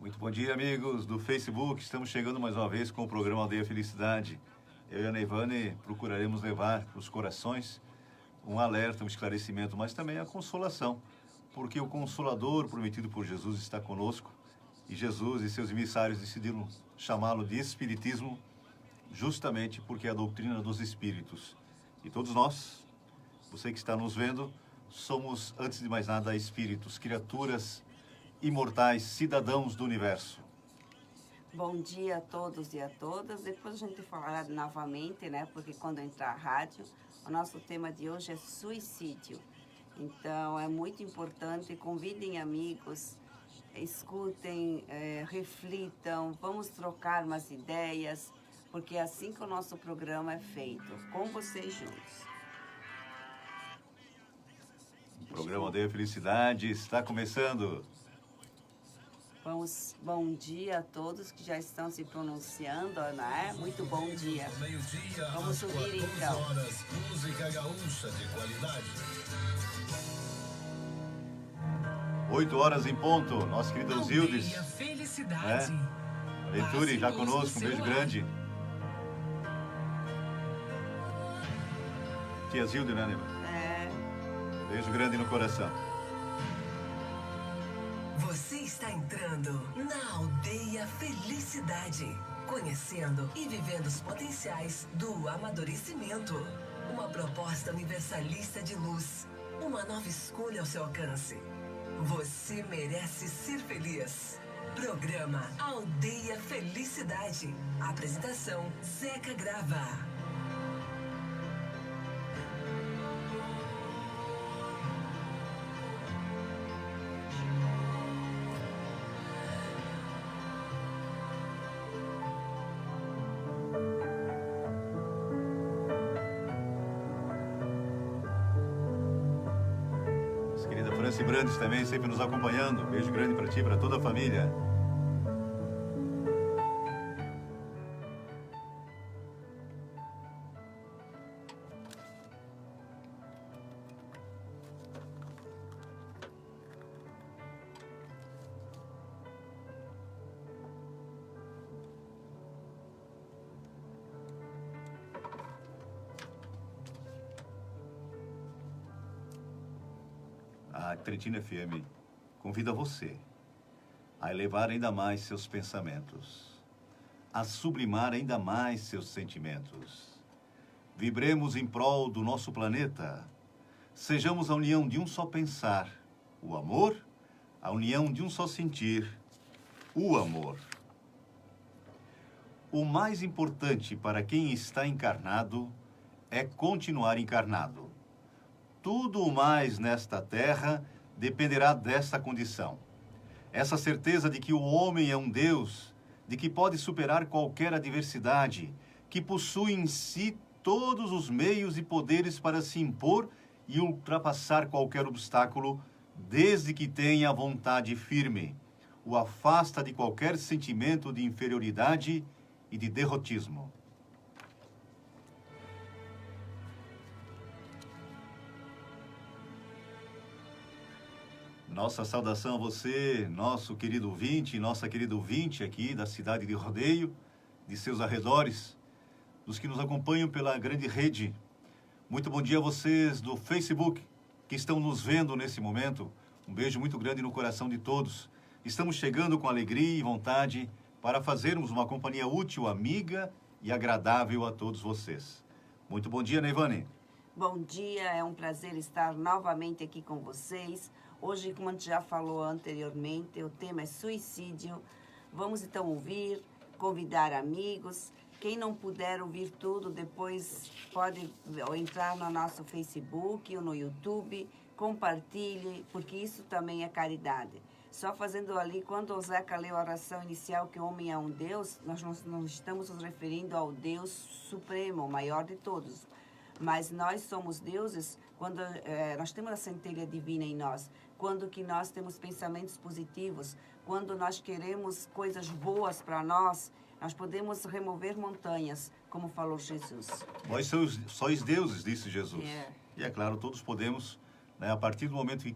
Muito bom dia, amigos do Facebook. Estamos chegando mais uma vez com o programa Aldeia Felicidade. Eu e a Neivane procuraremos levar para os corações um alerta, um esclarecimento, mas também a consolação, porque o Consolador prometido por Jesus está conosco e Jesus e seus emissários decidiram chamá-lo de Espiritismo justamente porque é a doutrina dos Espíritos. E todos nós, você que está nos vendo, somos, antes de mais nada, espíritos, criaturas imortais, cidadãos do universo. Bom dia a todos e a todas. Depois a gente falará novamente, né? Porque quando entrar a rádio, o nosso tema de hoje é suicídio. Então é muito importante, convidem amigos, escutem, reflitam, vamos trocar umas ideias, porque é assim que o nosso programa é feito, com vocês juntos. O programa Aldeia Felicidade está começando. Bom dia a todos que já estão se pronunciando, né? Muito bom dia. Vamos subir então. Música gaúcha de qualidade. 8 horas em ponto, nossa querida Zildes. Felicidade. Venture já conosco, um beijo grande. Tia Zilde, né, Neva? Beijo grande no coração. Você está entrando na Aldeia Felicidade, conhecendo e vivendo os potenciais do amadurecimento. Uma proposta universalista de luz, uma nova escolha ao seu alcance. Você merece ser feliz. Programa Aldeia Felicidade. Apresentação Zeca Grava. Franci Brandes também, sempre nos acompanhando. Beijo grande para ti, para toda a família. A Tretina FM convida você a elevar ainda mais seus pensamentos, a sublimar ainda mais seus sentimentos. Vibremos em prol do nosso planeta. Sejamos a união de um só pensar, o amor, a união de um só sentir, o amor. O mais importante para quem está encarnado é continuar encarnado. Tudo o mais nesta terra dependerá dessa condição. Essa certeza de que o homem é um Deus, de que pode superar qualquer adversidade, que possui em si todos os meios e poderes para se impor e ultrapassar qualquer obstáculo, desde que tenha a vontade firme, o afasta de qualquer sentimento de inferioridade e de derrotismo. Nossa saudação a você, nosso querido ouvinte, nossa querida ouvinte aqui da cidade de Rodeio, de seus arredores, dos que nos acompanham pela grande rede. Muito bom dia a vocês do Facebook, que estão nos vendo nesse momento. Um beijo muito grande no coração de todos. Estamos chegando com alegria e vontade para fazermos uma companhia útil, amiga e agradável a todos vocês. Muito bom dia, Neivane. Bom dia, é um prazer estar novamente aqui com vocês. Hoje, como a gente já falou anteriormente, o tema é suicídio. Vamos então ouvir, convidar amigos. Quem não puder ouvir tudo, depois pode entrar no nosso Facebook ou no YouTube, compartilhe, porque isso também é caridade. Só fazendo ali, quando o Zeca leu a oração inicial que o homem é um Deus, nós não estamos nos referindo ao Deus supremo, o maior de todos. Mas nós somos deuses quando nós temos a centelha divina em nós, quando que nós temos pensamentos positivos, quando nós queremos coisas boas para nós podemos remover montanhas, como falou Jesus. Vós sois deuses, disse Jesus. E é claro, todos podemos, né, a partir do momento que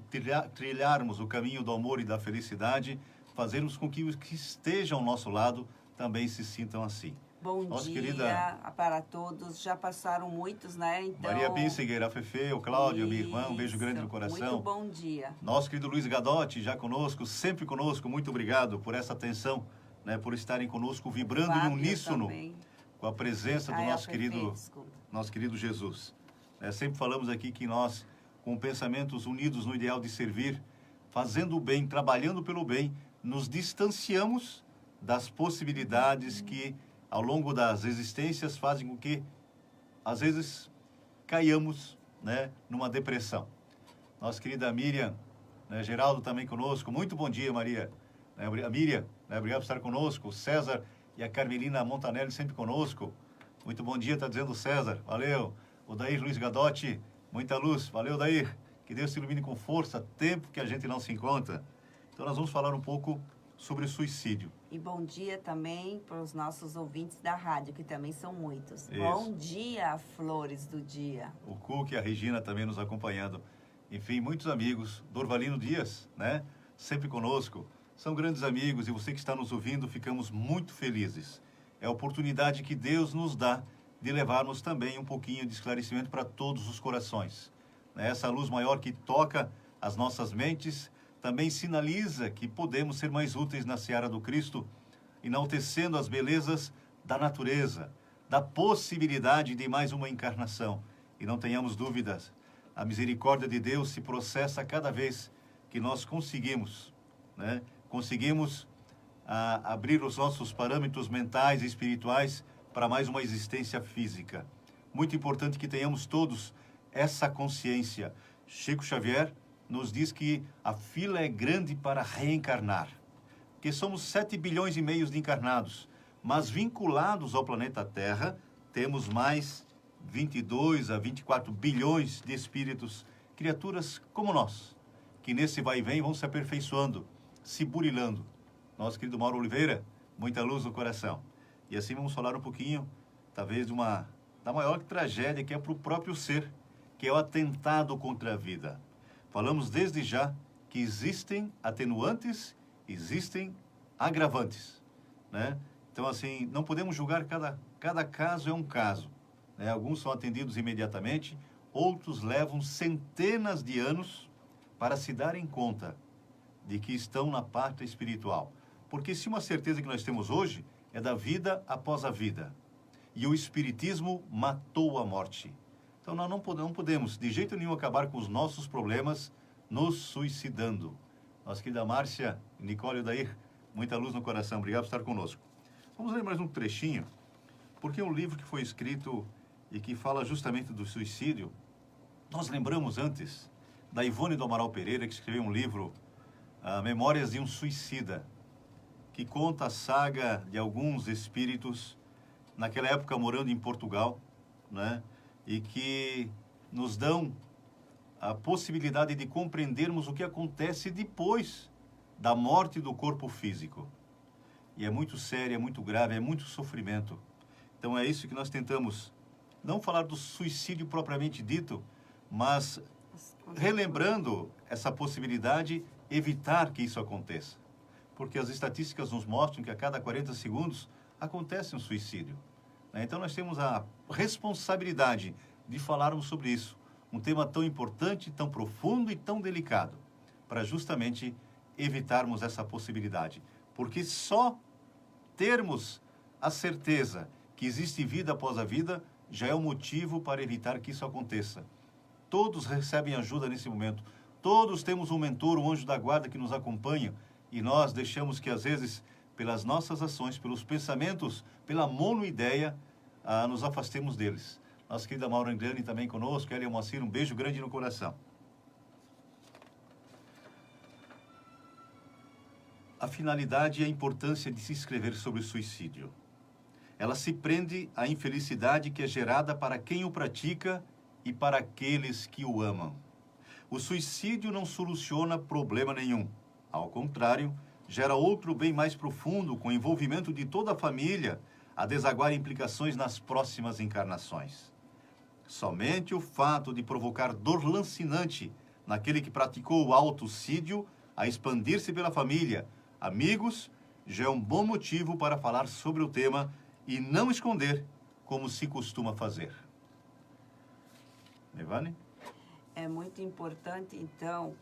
trilharmos o caminho do amor e da felicidade, fazermos com que os que estejam ao nosso lado também se sintam assim. Bom Nossa dia querida para todos. Já passaram muitos, né? Então, Maria Pinsegueira, a Fefe, o Cláudio, minha irmã, um beijo grande no isso. coração. Muito bom dia. Nosso querido Luiz Gadotti, já conosco, sempre conosco, muito obrigado por essa atenção, né, por estarem conosco, vibrando em Fábio uníssono também. com a presença do Ah, é a nosso Fefe, querido, desculpa. nosso querido Jesus. Sempre falamos aqui que nós, com pensamentos unidos no ideal de servir, fazendo o bem, trabalhando pelo bem, nos distanciamos das possibilidades que, ao longo das existências, fazem com que, às vezes, caiamos, né, numa depressão. Nossa querida Miriam, né, Geraldo também conosco. Muito bom dia, Maria. A Miriam, né, obrigado por estar conosco. O César e a Carmelina Montanelli sempre conosco. Muito bom dia, está dizendo o César. Valeu. O Dair Luiz Gadotti, muita luz. Valeu, Dair. Que Deus te ilumine com força, tempo que a gente não se encontra. Então, nós vamos falar um pouco sobre suicídio. E bom dia também para os nossos ouvintes da rádio, que também são muitos. Isso. Bom dia, flores do dia. O Cook e a Regina também nos acompanhando. Enfim, muitos amigos. Dorvalino Dias, né? Sempre conosco. São grandes amigos e você que está nos ouvindo, ficamos muito felizes. É a oportunidade que Deus nos dá de levarmos também um pouquinho de esclarecimento para todos os corações. Essa luz maior que toca as nossas mentes também sinaliza que podemos ser mais úteis na seara do Cristo, enaltecendo as belezas da natureza, da possibilidade de mais uma encarnação. E não tenhamos dúvidas, a misericórdia de Deus se processa cada vez que nós conseguimos, né? Conseguimos abrir os nossos parâmetros mentais e espirituais para mais uma existência física. Muito importante que tenhamos todos essa consciência. Chico Xavier nos diz que a fila é grande para reencarnar, que somos 7 bilhões e meio de encarnados, mas vinculados ao planeta Terra, temos mais 22 a 24 bilhões de espíritos, criaturas como nós, que nesse vai e vem vão se aperfeiçoando, se burilando. Nosso querido Mauro Oliveira, muita luz no coração. E assim vamos falar um pouquinho, talvez, da maior tragédia que é para o próprio ser, que é o atentado contra a vida. Falamos desde já que existem atenuantes, existem agravantes, né? Então, assim, não podemos julgar, cada caso é um caso, né? Alguns são atendidos imediatamente, outros levam centenas de anos para se darem conta de que estão na pátria espiritual. Porque se uma certeza que nós temos hoje é da vida após a vida. E o Espiritismo matou a morte. Então, nós não podemos, de jeito nenhum, acabar com os nossos problemas nos suicidando. Nossa querida Márcia, Nicole e Odair, muita luz no coração. Obrigado por estar conosco. Vamos ler mais um trechinho, porque é um livro que foi escrito e que fala justamente do suicídio. Nós lembramos antes da Ivone do Amaral Pereira, que escreveu um livro, Memórias de um Suicida, que conta a saga de alguns espíritos, naquela época morando em Portugal, né? E que nos dão a possibilidade de compreendermos o que acontece depois da morte do corpo físico. E é muito sério, é muito grave, é muito sofrimento. Então é isso que nós tentamos, não falar do suicídio propriamente dito, mas relembrando essa possibilidade, evitar que isso aconteça. Porque as estatísticas nos mostram que a cada 40 segundos acontece um suicídio. Então nós temos a responsabilidade de falarmos sobre isso. Um tema tão importante, tão profundo e tão delicado, para justamente evitarmos essa possibilidade. Porque só termos a certeza que existe vida após a vida já é um motivo para evitar que isso aconteça. Todos recebem ajuda nesse momento. Todos temos um mentor, um anjo da guarda que nos acompanha, e nós deixamos que, às vezes, pelas nossas ações, pelos pensamentos, pela monoideia, nos afastemos deles. Nossa querida Maura Angliani também conosco, Elia Moacir, um beijo grande no coração. A finalidade e a importância de se escrever sobre o suicídio. Ela se prende à infelicidade que é gerada para quem o pratica e para aqueles que o amam. O suicídio não soluciona problema nenhum. Ao contrário, gera outro bem mais profundo, com o envolvimento de toda a família, a desaguar implicações nas próximas encarnações. Somente o fato de provocar dor lancinante naquele que praticou o autocídio, a expandir-se pela família, amigos, já é um bom motivo para falar sobre o tema e não esconder, como se costuma fazer. Nevane? É muito importante, então,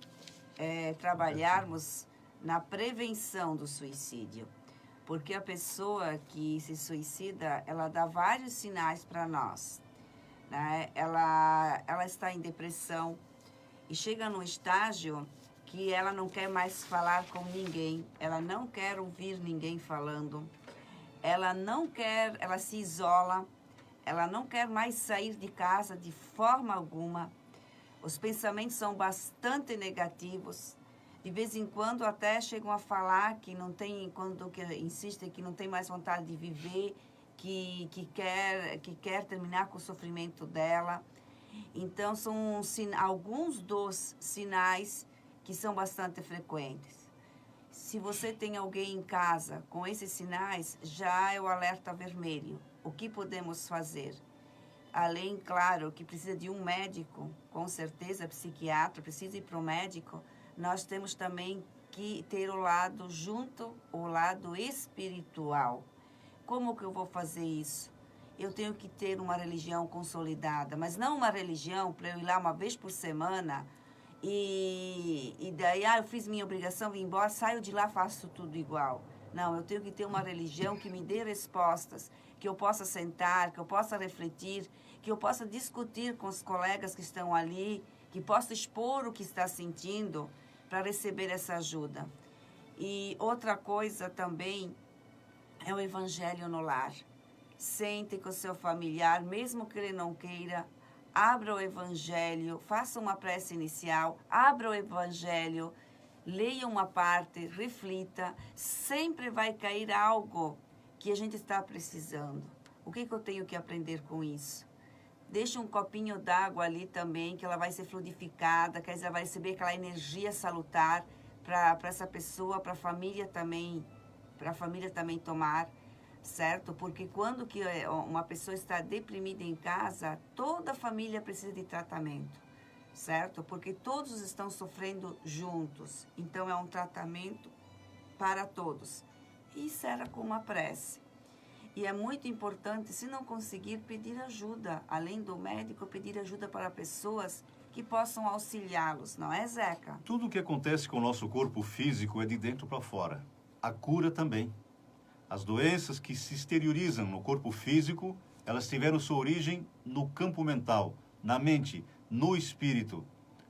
trabalharmos na prevenção do suicídio. Porque a pessoa que se suicida, ela dá vários sinais para nós. Né? Ela está em depressão e chega num estágio que ela não quer mais falar com ninguém, ela não quer ouvir ninguém falando, ela se isola, ela não quer mais sair de casa de forma alguma. Os pensamentos são bastante negativos. De vez em quando até chegam a falar que não tem, quando que insistem que não tem mais vontade de viver, que quer terminar com o sofrimento dela. Então, são alguns dos sinais que são bastante frequentes. Se você tem alguém em casa com esses sinais, já é o alerta vermelho. O que podemos fazer? Além, claro, que precisa de um médico, com certeza, psiquiatra, precisa ir para o médico, nós temos também que ter o lado espiritual. Como que eu vou fazer isso? Eu tenho que ter uma religião consolidada, mas não uma religião para eu ir lá uma vez por semana e daí, eu fiz minha obrigação, vim embora, saio de lá, faço tudo igual. Não, eu tenho que ter uma religião que me dê respostas, que eu possa sentar, que eu possa refletir, que eu possa discutir com os colegas que estão ali, que possa expor o que está sentindo para receber essa ajuda. E outra coisa também é o evangelho no lar. Sente com o seu familiar, mesmo que ele não queira, abra o evangelho, faça uma prece inicial, abra o evangelho, leia uma parte, reflita, sempre vai cair algo que a gente está precisando. O que eu tenho que aprender com isso? Deixa um copinho d'água ali também, que ela vai ser fluidificada, que ela vai receber aquela energia salutar para essa pessoa, para a família também tomar, certo? Porque quando que uma pessoa está deprimida em casa, toda a família precisa de tratamento, certo? Porque todos estão sofrendo juntos. Então, é um tratamento para todos. Isso era com uma prece. E é muito importante, se não conseguir, pedir ajuda. Além do médico, pedir ajuda para pessoas que possam auxiliá-los, não é, Zeca? Tudo o que acontece com o nosso corpo físico é de dentro para fora. A cura também. As doenças que se exteriorizam no corpo físico, elas tiveram sua origem no campo mental, na mente, no espírito.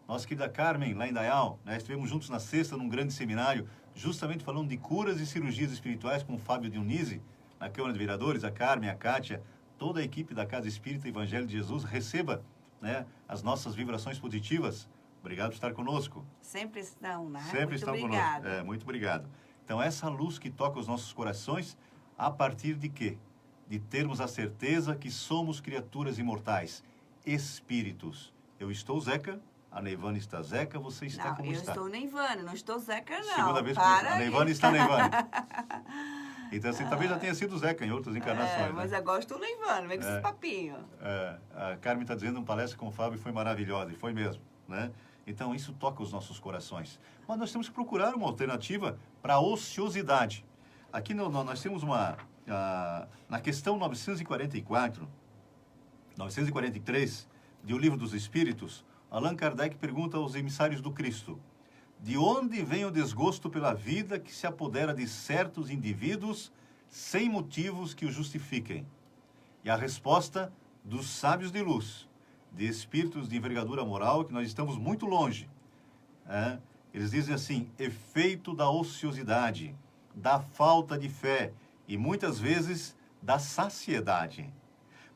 Nossa querida Carmen, lá em Dayal, estivemos juntos na sexta num grande seminário, justamente falando de curas e cirurgias espirituais com o Fábio Dionísio, na Câmara de Vereadores, a Carmen, a Kátia, toda a equipe da Casa Espírita Evangelho de Jesus, receba as nossas vibrações positivas. Obrigado por estar conosco. Sempre estão, né? Sempre estão obrigada. Conosco. Muito obrigado. Então, essa luz que toca os nossos corações, a partir de quê? De termos a certeza que somos criaturas imortais, espíritos. Eu estou Zeca, a Neivane está Zeca, você está como está? Eu estou Neivane, não estou Zeca, não. Segunda vez que a Neivane está Neivane. Então, assim, talvez já tenha sido Zeca em outras encarnações. Mas agora estou Neivane, vem com esse papinho. A Carmen está dizendo, uma palestra com o Fábio foi maravilhosa, e foi mesmo, né? Então, isso toca os nossos corações. Mas nós temos que procurar uma alternativa para a ociosidade. Aqui nós temos na questão 943, de O Livro dos Espíritos, Allan Kardec pergunta aos emissários do Cristo: de onde vem o desgosto pela vida que se apodera de certos indivíduos sem motivos que o justifiquem? E a resposta dos sábios de luz, de espíritos de envergadura moral, que nós estamos muito longe. Eles dizem assim: efeito da ociosidade, da falta de fé e muitas vezes da saciedade.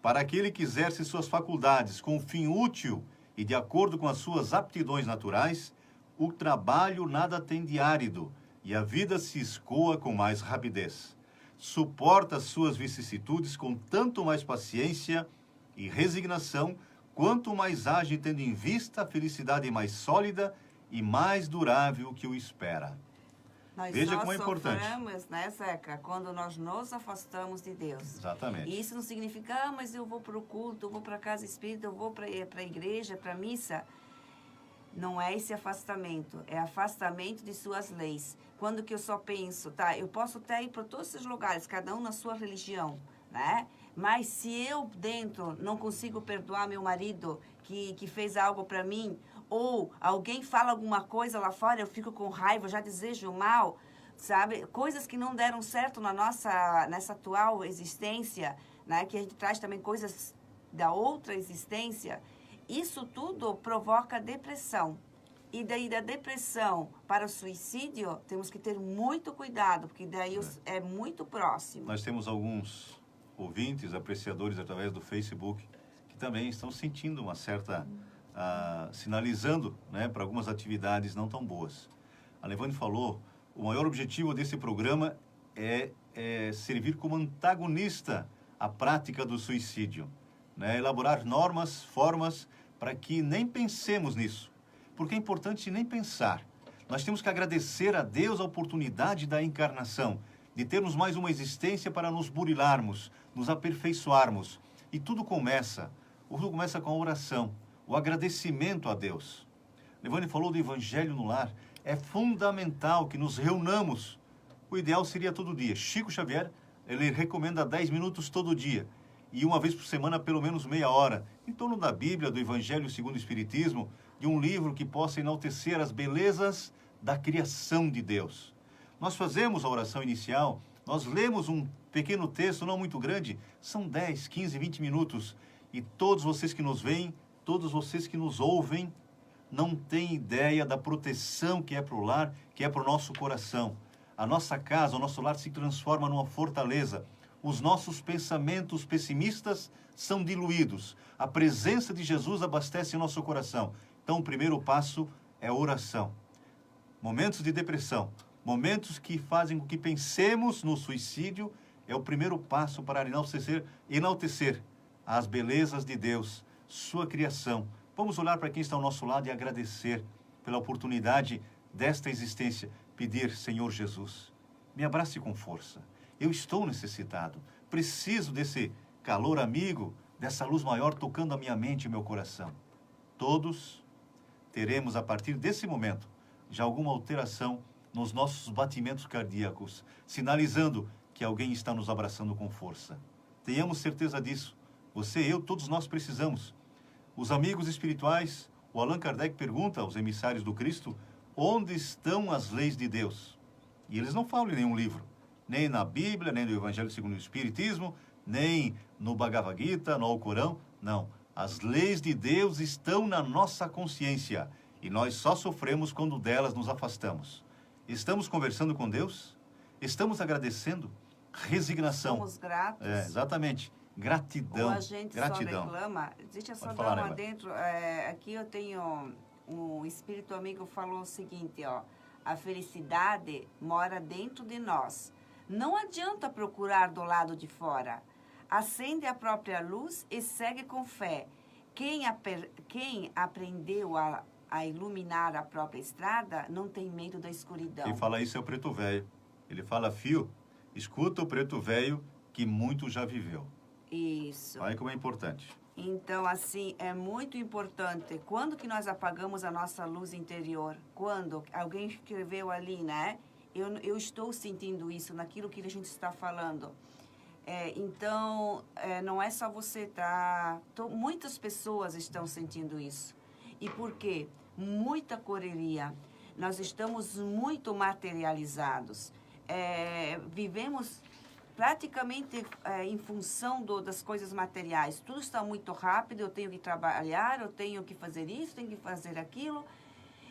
Para aquele que exerce suas faculdades com fim útil e de acordo com as suas aptidões naturais, o trabalho nada tem de árido e a vida se escoa com mais rapidez. Suporta as suas vicissitudes com tanto mais paciência e resignação, quanto mais age tendo em vista a felicidade mais sólida e mais durável que o espera. Veja como é importante. Nós sofremos, né, Zeca, quando nós nos afastamos de Deus. Exatamente. E isso não significa, mas eu vou para o culto, eu vou para a casa espírita, eu vou para a igreja, para a missa. Não é esse afastamento, é afastamento de suas leis. Quando que eu só penso, tá? Eu posso até ir para todos esses lugares, cada um na sua religião, né? Mas se eu dentro não consigo perdoar meu marido que fez algo para mim, ou alguém fala alguma coisa lá fora, eu fico com raiva, já desejo mal, sabe? Coisas que não deram certo nessa atual existência, né? Que a gente traz também coisas da outra existência. Isso tudo provoca depressão. E daí da depressão para o suicídio, temos que ter muito cuidado, porque daí é muito próximo. Nós temos alguns ouvintes, apreciadores através do Facebook, que também estão sentindo uma certa... sinalizando, né, para algumas atividades não tão boas. A Levane falou, o maior objetivo desse programa é servir como antagonista à prática do suicídio. Né? Elaborar normas, formas, para que nem pensemos nisso. Porque é importante nem pensar. Nós temos que agradecer a Deus a oportunidade da encarnação, de termos mais uma existência para nos burilarmos, nos aperfeiçoarmos. E tudo começa com a oração, o agradecimento a Deus. Levane falou do Evangelho no Lar. É fundamental que nos reunamos. O ideal seria todo dia. Chico Xavier, ele recomenda 10 minutos todo dia. E uma vez por semana, pelo menos meia hora, em torno da Bíblia, do Evangelho segundo o Espiritismo, de um livro que possa enaltecer as belezas da criação de Deus. Nós fazemos a oração inicial, nós lemos um pequeno texto, não muito grande, são 10, 15, 20 minutos. E todos vocês que nos veem, todos vocês que nos ouvem, não têm ideia da proteção que é para o lar, que é para o nosso coração. A nossa casa, o nosso lar se transforma numa fortaleza. Os nossos pensamentos pessimistas são diluídos. A presença de Jesus abastece o nosso coração. Então, o primeiro passo é a oração. Momentos de depressão, momentos que fazem com que pensemos no suicídio, é o primeiro passo para enaltecer as belezas de Deus, sua criação. Vamos olhar para quem está ao nosso lado e agradecer pela oportunidade desta existência. Pedir, Senhor Jesus, me abrace com força. Eu estou necessitado, preciso desse calor amigo, dessa luz maior tocando a minha mente e meu coração. Todos teremos, a partir desse momento, já alguma alteração nos nossos batimentos cardíacos, sinalizando que alguém está nos abraçando com força. Tenhamos certeza disso. Você, eu, todos nós precisamos. Os amigos espirituais, o Allan Kardec pergunta aos emissários do Cristo, onde estão as leis de Deus? E eles não falam em nenhum livro. Nem na Bíblia, nem no Evangelho segundo o Espiritismo, nem no Bhagavad Gita, no Alcorão. Não. As leis de Deus estão na nossa consciência. E nós só sofremos quando delas nos afastamos. Estamos conversando com Deus? Estamos agradecendo? Resignação. Somos gratos. Exatamente. Gratidão. Ou a gente gratidão. só reclama. Deixa eu só Pode dar falar, uma Eva. dentro. Aqui eu tenho um espírito amigo falou o seguinte, ó. A felicidade mora dentro de nós. Não adianta procurar do lado de fora. Acende a própria luz e segue com fé. Quem aprendeu a iluminar a própria estrada não tem medo da escuridão. Quem fala isso é o preto velho. Ele fala, fio, escuta o preto velho que muito já viveu. Isso. Olha como é importante. Então, assim, é muito importante. Quando que nós apagamos a nossa luz interior? Quando alguém escreveu ali, né? Eu estou sentindo isso naquilo que a gente está falando. Então, não é só você, tá? Muitas pessoas estão sentindo isso. E por quê? Muita correria. Nós estamos muito materializados. Vivemos praticamente em função das coisas materiais. Tudo está muito rápido, eu tenho que trabalhar, eu tenho que fazer isso, tenho que fazer aquilo.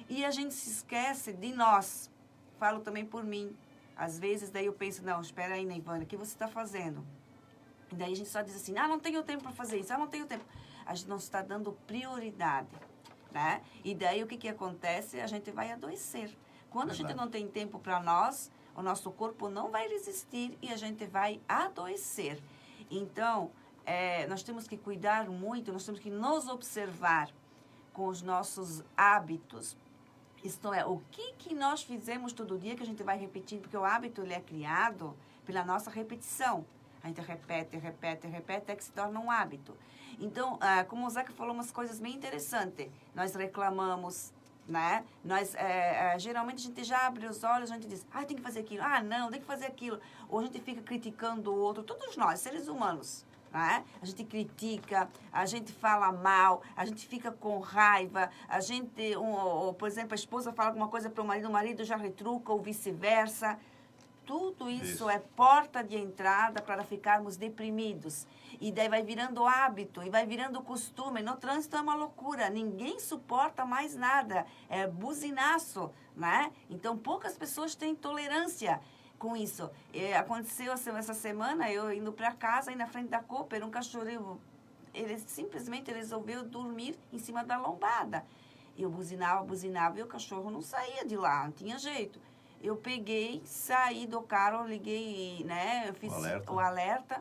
E a gente se esquece de nós. Falo também por mim. Às vezes, daí eu penso, não, espera aí, Neivânia, o que você está fazendo? E daí a gente só diz assim, não tenho tempo para fazer isso, não tenho tempo. A gente não está dando prioridade, né? E daí o que acontece? A gente vai adoecer. Quando a gente não tem tempo para nós, o nosso corpo não vai resistir e a gente vai adoecer. Então, nós temos que cuidar muito, nós temos que nos observar com os nossos hábitos. Isto é, o que nós fizemos todo dia que a gente vai repetindo, porque o hábito ele é criado pela nossa repetição. A gente repete, até que se torna um hábito. Então, como o Zeca falou umas coisas bem interessantes. Nós reclamamos, né? Nós, geralmente, a gente já abre os olhos, a gente diz, tem que fazer aquilo, não, tem que fazer aquilo. Ou a gente fica criticando o outro, todos nós, seres humanos, né? A gente critica, a gente fala mal, a gente fica com raiva, a gente, por exemplo, a esposa fala alguma coisa para o marido já retruca, ou vice-versa. Tudo isso é porta de entrada para ficarmos deprimidos. E daí vai virando hábito, e vai virando costume. No trânsito é uma loucura, ninguém suporta mais nada. É buzinaço, né? Então, poucas pessoas têm tolerância com isso. Aconteceu essa semana, eu indo para casa, aí na frente da Cooper, um cachorrinho, ele simplesmente resolveu dormir em cima da lombada. Eu buzinava, e o cachorro não saía de lá, não tinha jeito. Eu peguei, saí do carro, liguei, né? Eu fiz o alerta.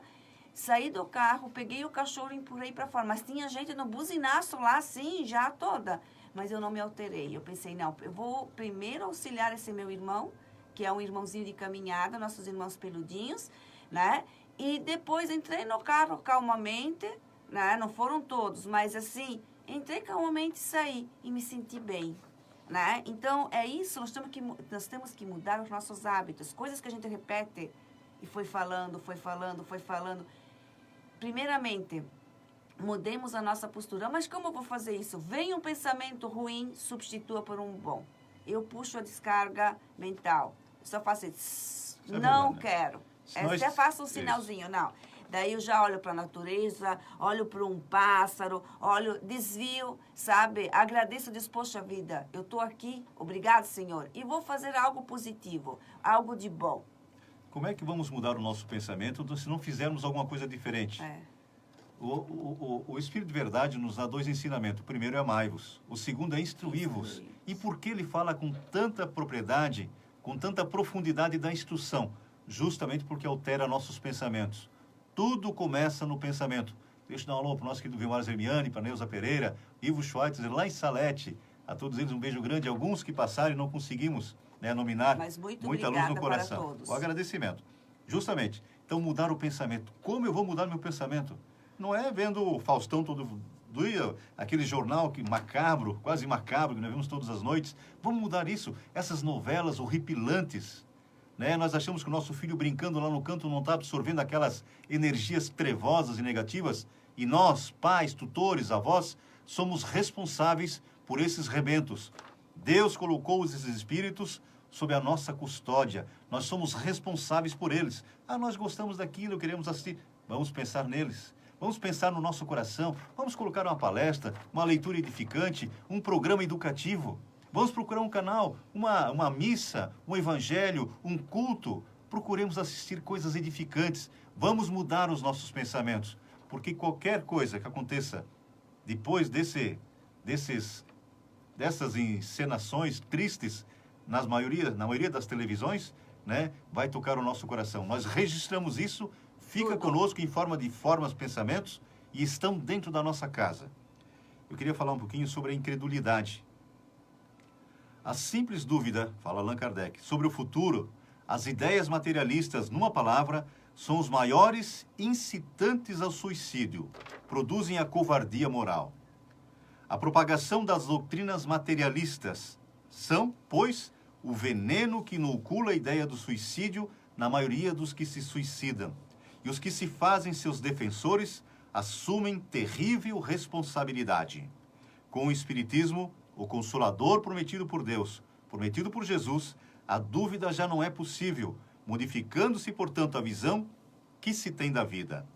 Saí do carro, peguei o cachorro e empurrei para fora. Mas tinha gente no buzinaço lá, assim, já toda. Mas eu não me alterei. Eu pensei, não, eu vou primeiro auxiliar esse meu irmão, que é um irmãozinho de caminhada, nossos irmãos peludinhos, né? E depois entrei no carro calmamente, né? Não foram todos, mas assim, entrei calmamente e saí. E me senti bem. Né? Então, é isso, nós temos que mudar os nossos hábitos, coisas que a gente repete e foi falando. Primeiramente, mudemos a nossa postura. Mas como eu vou fazer isso? Vem um pensamento ruim, substitua por um bom. Eu puxo a descarga mental. Eu só faço isso, não quero. Até faço um sinalzinho, não. Daí eu já olho para a natureza, olho para um pássaro, desvio, sabe? Agradeço, diz, poxa vida, eu estou aqui, obrigado, Senhor. E vou fazer algo positivo, algo de bom. Como é que vamos mudar o nosso pensamento se não fizermos alguma coisa diferente? O Espírito de Verdade nos dá 2 ensinamentos. O primeiro é amai-vos. O segundo é instruí-vos. E por que ele fala com tanta propriedade, com tanta profundidade da instrução? Justamente porque altera nossos pensamentos. Tudo começa no pensamento. Deixa eu dar um alô para o nosso querido Vilmar Zermiani, para Neuza Pereira, Ivo Schweitzer, lá em Salete. A todos eles um beijo grande. Alguns que passaram e não conseguimos nominar. Mas muita luz no coração. Para todos. O agradecimento. Justamente. Então, mudar o pensamento. Como eu vou mudar meu pensamento? Não é vendo o Faustão todo dia, aquele jornal macabro, quase macabro, que nós vemos todas as noites. Vamos mudar isso. Essas novelas horripilantes. Né? Nós achamos que o nosso filho brincando lá no canto não está absorvendo aquelas energias trevosas e negativas. E nós, pais, tutores, avós, somos responsáveis por esses rebentos. Deus colocou esses espíritos sob a nossa custódia. Nós somos responsáveis por eles. Nós gostamos daquilo, queremos assistir. Vamos pensar neles. Vamos pensar no nosso coração. Vamos colocar uma palestra, uma leitura edificante, um programa educativo. Vamos procurar um canal, uma missa, um evangelho, um culto. Procuremos assistir coisas edificantes. Vamos mudar os nossos pensamentos. Porque qualquer coisa que aconteça depois dessas encenações tristes, na maioria das televisões, né, vai tocar o nosso coração. Nós registramos isso, fica conosco em forma de formas, pensamentos, e estão dentro da nossa casa. Eu queria falar um pouquinho sobre a incredulidade. A simples dúvida, fala Allan Kardec, sobre o futuro, as ideias materialistas, numa palavra, são os maiores incitantes ao suicídio, produzem a covardia moral. A propagação das doutrinas materialistas são, pois, o veneno que inocula a ideia do suicídio na maioria dos que se suicidam. E os que se fazem seus defensores assumem terrível responsabilidade. Com o Espiritismo, o Consolador prometido por Deus, prometido por Jesus, a dúvida já não é possível, modificando-se, portanto, a visão que se tem da vida.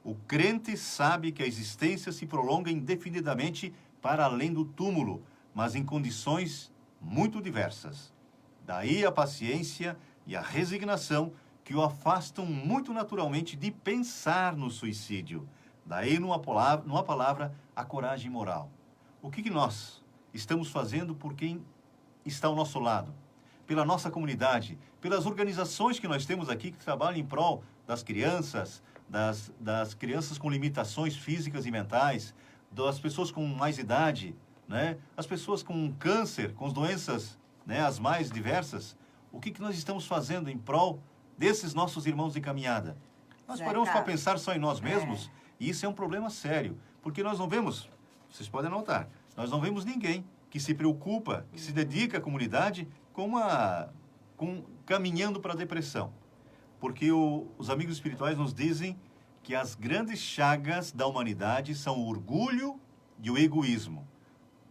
O crente sabe que a existência se prolonga indefinidamente para além do túmulo, mas em condições muito diversas. Daí a paciência e a resignação que o afastam muito naturalmente de pensar no suicídio. Daí, numa palavra, a coragem moral. O que nós estamos fazendo por quem está ao nosso lado? Pela nossa comunidade, pelas organizações que nós temos aqui que trabalham em prol das crianças, das crianças com limitações físicas e mentais, das pessoas com mais idade, né? As pessoas com câncer, com as doenças, né, as mais diversas. O que nós estamos fazendo em prol desses nossos irmãos de caminhada? Nós paramos para pensar só em nós mesmos, e isso é um problema sério, porque nós não vemos, vocês podem notar, nós não vemos ninguém que se preocupa, que se dedica à comunidade caminhando para a depressão. Porque os amigos espirituais nos dizem que as grandes chagas da humanidade são o orgulho e o egoísmo.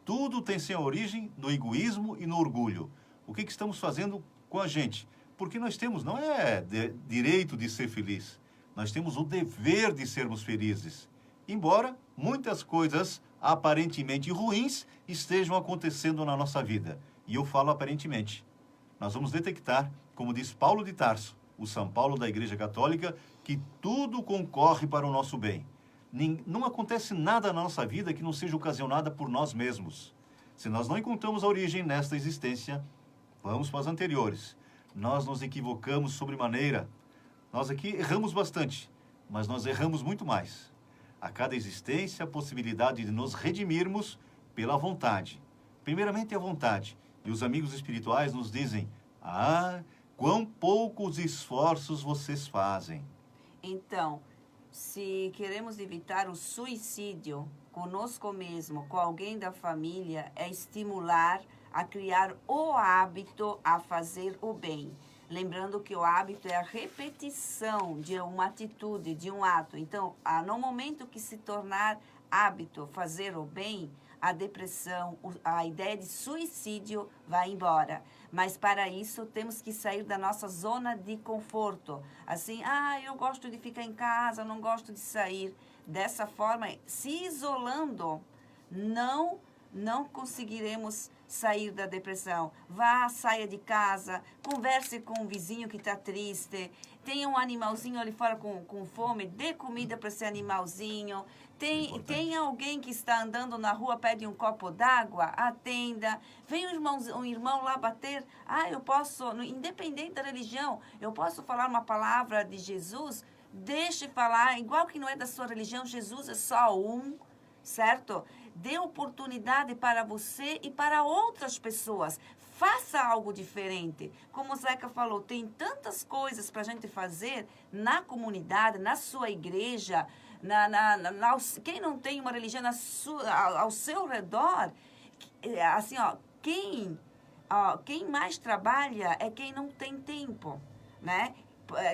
Tudo tem sua origem no egoísmo e no orgulho. O que estamos fazendo com a gente? Porque nós temos, não é direito de ser feliz, nós temos o dever de sermos felizes. Embora muitas coisas aparentemente ruins estejam acontecendo na nossa vida. E eu falo aparentemente. Nós vamos detectar, como diz Paulo de Tarso, o São Paulo da Igreja Católica, que tudo concorre para o nosso bem. Não acontece nada na nossa vida que não seja ocasionada por nós mesmos. Se nós não encontramos a origem nesta existência, vamos para as anteriores. Nós nos equivocamos sobremaneira. Nós aqui erramos bastante, mas nós erramos muito mais. A cada existência, a possibilidade de nos redimirmos pela vontade. Primeiramente a vontade. E os amigos espirituais nos dizem, quão poucos esforços vocês fazem. Então, se queremos evitar o suicídio conosco mesmo, com alguém da família, é estimular a criar o hábito a fazer o bem. Lembrando que o hábito é a repetição de uma atitude, de um ato. Então, no momento que se tornar hábito fazer o bem, a depressão, a ideia de suicídio vai embora. Mas para isso temos que sair da nossa zona de conforto. Assim, eu gosto de ficar em casa, não gosto de sair. Dessa forma, se isolando, não conseguiremos sair da depressão. Saia de casa, converse com um vizinho que está triste, tem um animalzinho ali fora com fome, dê comida para esse animalzinho. Tem alguém que está andando na rua, pede um copo d'água, atenda. Vem um irmão lá bater, eu posso, independente da religião, eu posso falar uma palavra de Jesus? Deixe falar, igual que não é da sua religião, Jesus é só um, certo? Dê oportunidade para você e para outras pessoas. Faça algo diferente. Como o Zeca falou, tem tantas coisas para a gente fazer na comunidade, na sua igreja, quem não tem uma religião ao seu redor, assim, quem mais trabalha é quem não tem tempo, né?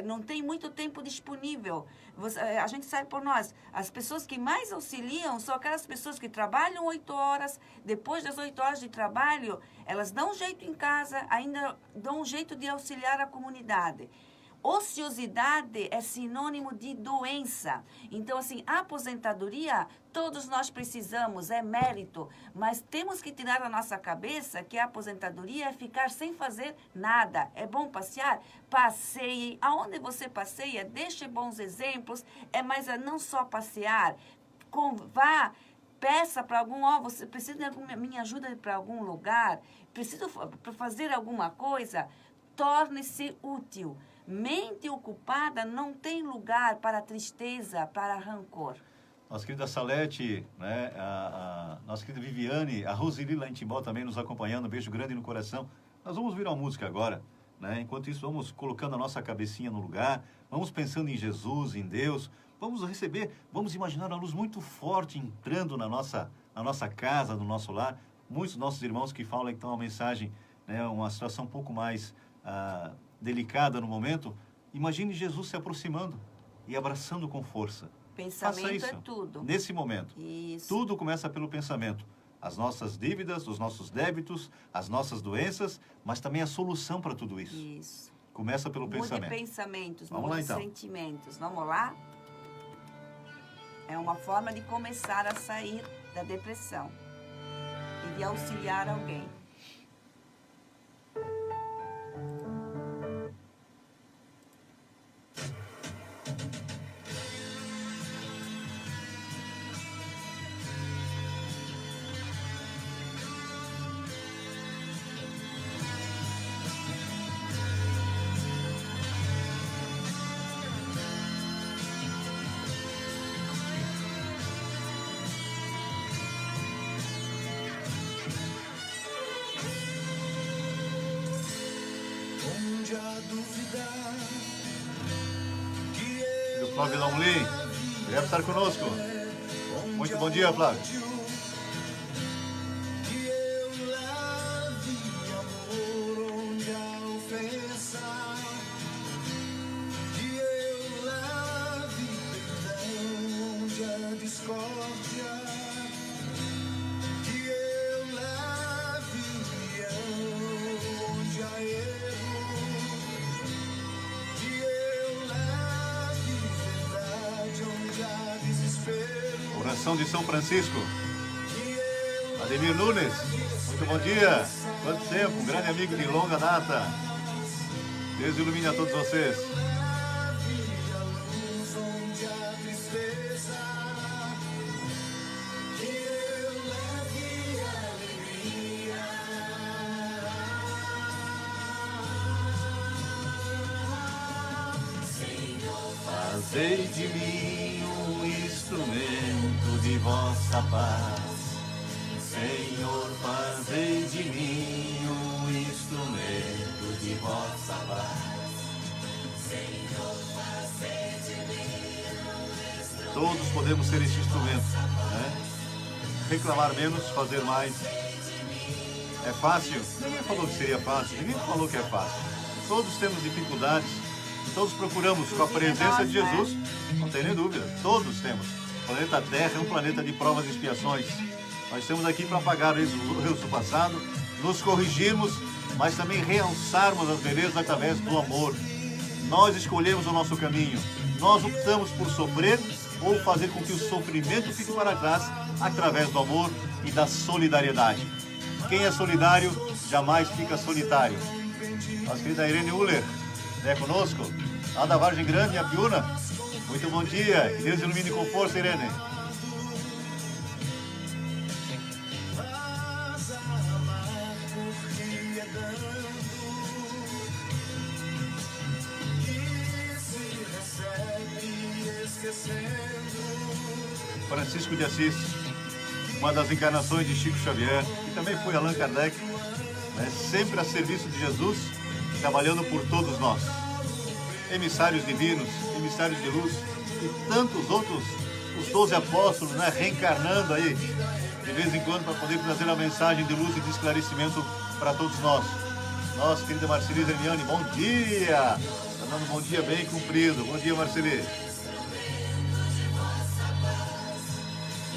Não tem muito tempo disponível. A gente sabe por nós, as pessoas que mais auxiliam são aquelas pessoas que trabalham 8 horas, depois das 8 horas de trabalho, elas dão um jeito em casa, ainda dão um jeito de auxiliar a comunidade. Ociosidade é sinônimo de doença. Então, assim, a aposentadoria, todos nós precisamos, é mérito, mas temos que tirar da nossa cabeça que a aposentadoria é ficar sem fazer nada. É bom passear? Passeie. Aonde você passeia, deixe bons exemplos, mas é não só passear. Vá, peça para algum, você precisa de minha ajuda para algum lugar, preciso fazer alguma coisa, torne-se útil. Mente ocupada não tem lugar para tristeza, para rancor. Nossa querida Salete, né, a nossa querida Viviane, a Roseli lá em Timbó também nos acompanhando, um beijo grande no coração. Nós vamos virar uma música agora, né? Enquanto isso, vamos colocando a nossa cabecinha no lugar, vamos pensando em Jesus, em Deus, vamos imaginar uma luz muito forte entrando na nossa casa, no nosso lar. Muitos dos nossos irmãos que falam então uma mensagem, né, uma situação um pouco mais delicada no momento, imagine Jesus se aproximando e abraçando com força. Pensamento Faça isso, é tudo. Nesse momento. Isso. Tudo começa pelo pensamento. As nossas dívidas, os nossos débitos, as nossas doenças, mas também a solução para tudo isso. Isso. Começa pelo pensamento. Mude pensamentos, Vamos lá, mude então. sentimentos. Vamos lá? É uma forma de começar a sair da depressão e de auxiliar alguém. O Flávio Lomlin, deve estar conosco. Muito bom dia, Flávio. misericórdia, que eu leve união onde há erro, que eu leve verdade onde há desespero. Oração de São Francisco. Ademir Nunes, muito bom dia. Quanto tempo, um grande amigo de longa data. Deus ilumine a todos vocês. Fazei de mim um instrumento de vossa paz. Senhor, fazei de mim um instrumento de vossa paz. Senhor, fazei de mim um instrumento. Todos podemos ser esse instrumento, né? Reclamar menos, fazer mais. É fácil? Ninguém falou que seria fácil, ninguém falou que é fácil. Todos temos dificuldades, todos procuramos com a presença de Jesus, não tem nem dúvida, todos temos. O planeta Terra é um planeta de provas e expiações. Nós estamos aqui para apagar o erros do passado, nos corrigirmos, mas também realçarmos as belezas através do amor. Nós escolhemos o nosso caminho. Nós optamos por sofrer ou fazer com que o sofrimento fique para trás através do amor e da solidariedade. Quem é solidário jamais fica solitário. Nossa querida Irene Uller, é conosco, lá da Vargem Grande, em Apiúna. Muito bom dia, que Deus ilumine com força, Irene. Francisco de Assis, uma das encarnações de Chico Xavier, que também foi Allan Kardec, né, sempre a serviço de Jesus, trabalhando por todos nós. Emissários divinos, emissários de luz e tantos outros, os 12 apóstolos, né, reencarnando aí, de vez em quando, para poder trazer a mensagem de luz e de esclarecimento para todos nós. Nossa querida Marcelise Hermione, bom dia! Está dando um bom dia bem cumprido. Bom dia, Marceli.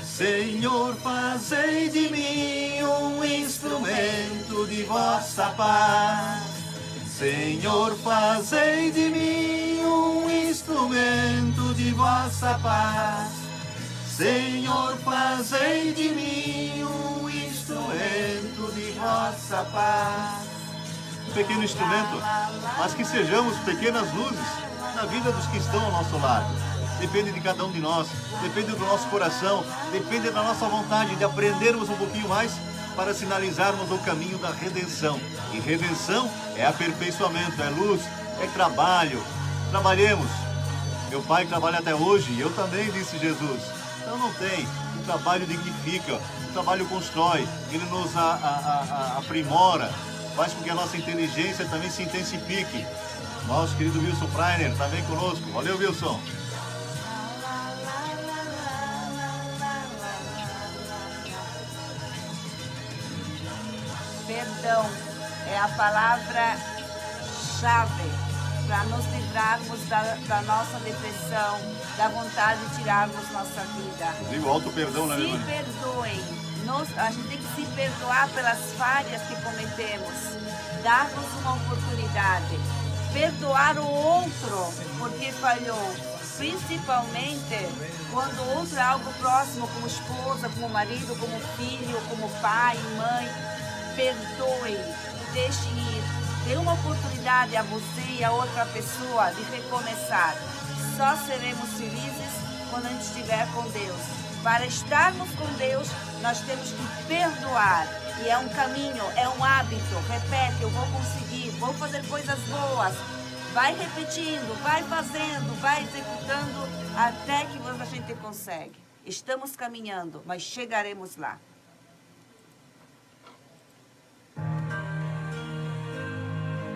Senhor, fazei de mim um instrumento de vossa paz. Senhor, fazei de mim um instrumento de vossa paz. Senhor, fazei de mim um instrumento de vossa paz. Um pequeno instrumento, mas que sejamos pequenas luzes na vida dos que estão ao nosso lado. Depende de cada um de nós, depende do nosso coração, depende da nossa vontade de aprendermos um pouquinho mais para sinalizarmos o caminho da redenção. E redenção é aperfeiçoamento, é luz, é trabalho. Trabalhemos. Meu pai trabalha até hoje, eu também, disse Jesus. Então não tem. O trabalho dignifica, o trabalho constrói, ele nos aprimora, faz com que a nossa inteligência também se intensifique. Nosso querido Wilson Freiner também conosco. Valeu, Wilson. Perdão é a palavra-chave para nos livrarmos da nossa depressão, da vontade de tirarmos nossa vida. Digo alto perdão, né, Se perdoem. A gente tem que se perdoar pelas falhas que cometemos. Dar-nos uma oportunidade. Perdoar o outro porque falhou. Principalmente quando o outro é algo próximo, como esposa, como marido, como filho, como pai, mãe. Perdoe, deixe ir. Dê uma oportunidade a você e a outra pessoa de recomeçar. Só seremos felizes quando a gente estiver com Deus. Para estarmos com Deus, nós temos que perdoar. E é um caminho, é um hábito. Repete, eu vou conseguir, vou fazer coisas boas. Vai repetindo, vai fazendo, vai executando, até que a gente consegue. Estamos caminhando, mas chegaremos lá.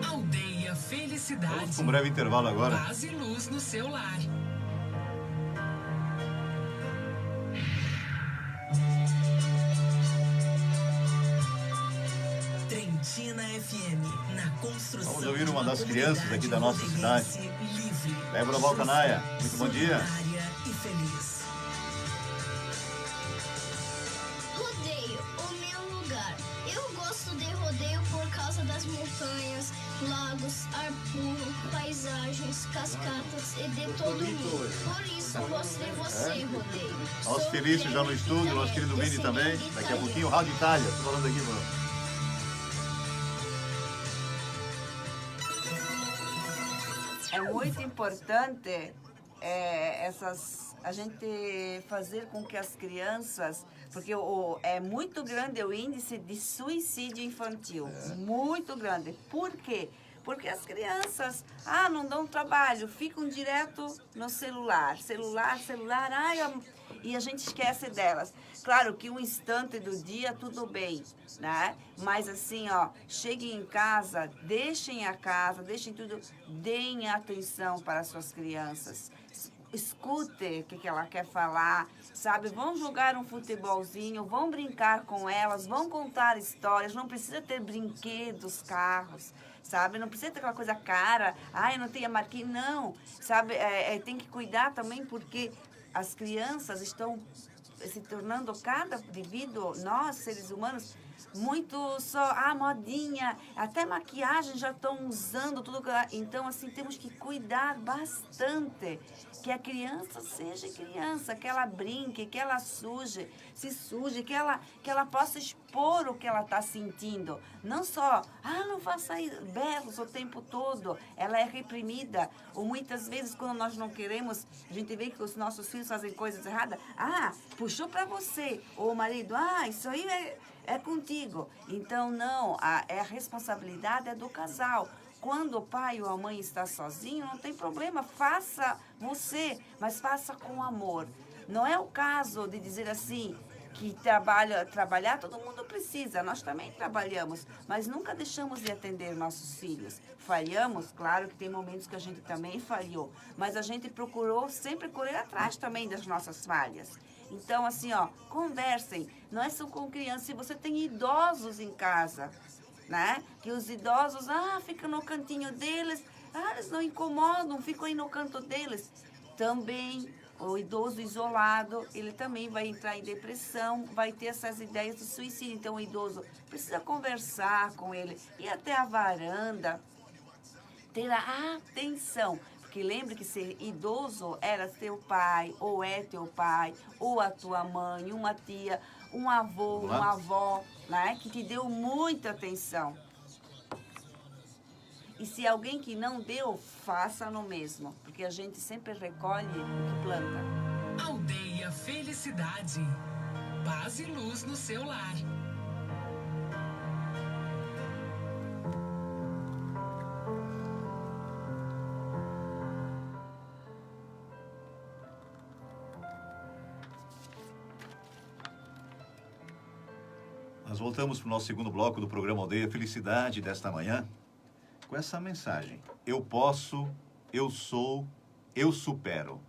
Aldeia Felicidade. Vamos com um breve intervalo agora. Paz e luz no seu lar. Trentina FM, na construção. Vamos ouvir uma das crianças aqui da nossa cidade. Débora Valcanaia, muito bom dia. E feliz. Gosto de rodeio por causa das montanhas, lagos, ar puro, paisagens, cascatas e de todo mundo. Por isso gosto de você, rodeio. Nosso Felício já no estúdio, nosso querido Vini também. Daqui a pouquinho, Rádio Itália. Tô falando aqui, mano. É muito importante a gente fazer com que as crianças, porque é muito grande o índice de suicídio infantil, muito grande. Por quê? Porque as crianças, não dão trabalho, ficam direto no celular, e a gente esquece delas. Claro que um instante do dia, tudo bem, né? Mas assim, cheguem em casa, deixem a casa, deixem tudo, deem atenção para as suas crianças. Escute o que ela quer falar, sabe? Vão jogar um futebolzinho, vão brincar com elas, vão contar histórias, não precisa ter brinquedos, carros, sabe? Não precisa ter aquela coisa cara, eu não tenho a marquinha, não, sabe? Tem que cuidar também porque as crianças estão se tornando devido nós, seres humanos, muito só, modinha, até maquiagem já estão usando tudo. Então, assim, temos que cuidar bastante que a criança seja criança, que ela brinque, que ela se suje, que ela possa expor o que ela está sentindo. Não só, não faça berros o tempo todo. Ela é reprimida. Ou muitas vezes, quando nós não queremos, a gente vê que os nossos filhos fazem coisas erradas. Puxou para você. Ou o marido, isso aí é contigo. Então, não, a responsabilidade é do casal. Quando o pai ou a mãe está sozinho, não tem problema, faça mas faça com amor. Não é o caso de dizer assim, que trabalhar todo mundo precisa, nós também trabalhamos, mas nunca deixamos de atender nossos filhos. Falhamos, claro que tem momentos que a gente também falhou, mas a gente procurou sempre correr atrás também das nossas falhas. Então, assim, conversem, não é só com crianças, se você tem idosos em casa, né? Que os idosos, ficam no cantinho deles, eles não incomodam, ficam aí no canto deles. Também, o idoso isolado, ele também vai entrar em depressão, vai ter essas ideias de suicídio. Então, o idoso precisa conversar com ele, ir até a varanda, ter a atenção. Porque lembre que ser idoso era teu pai, ou é teu pai, ou a tua mãe, uma tia, um avô, uma avó, né, que te deu muita atenção. E se alguém que não deu, faça no mesmo, porque a gente sempre recolhe o que planta. Aldeia Felicidade. Paz e luz no seu lar. Nós voltamos para o nosso segundo bloco do programa Aldeia Felicidade desta manhã com essa mensagem: eu posso, eu sou, eu supero.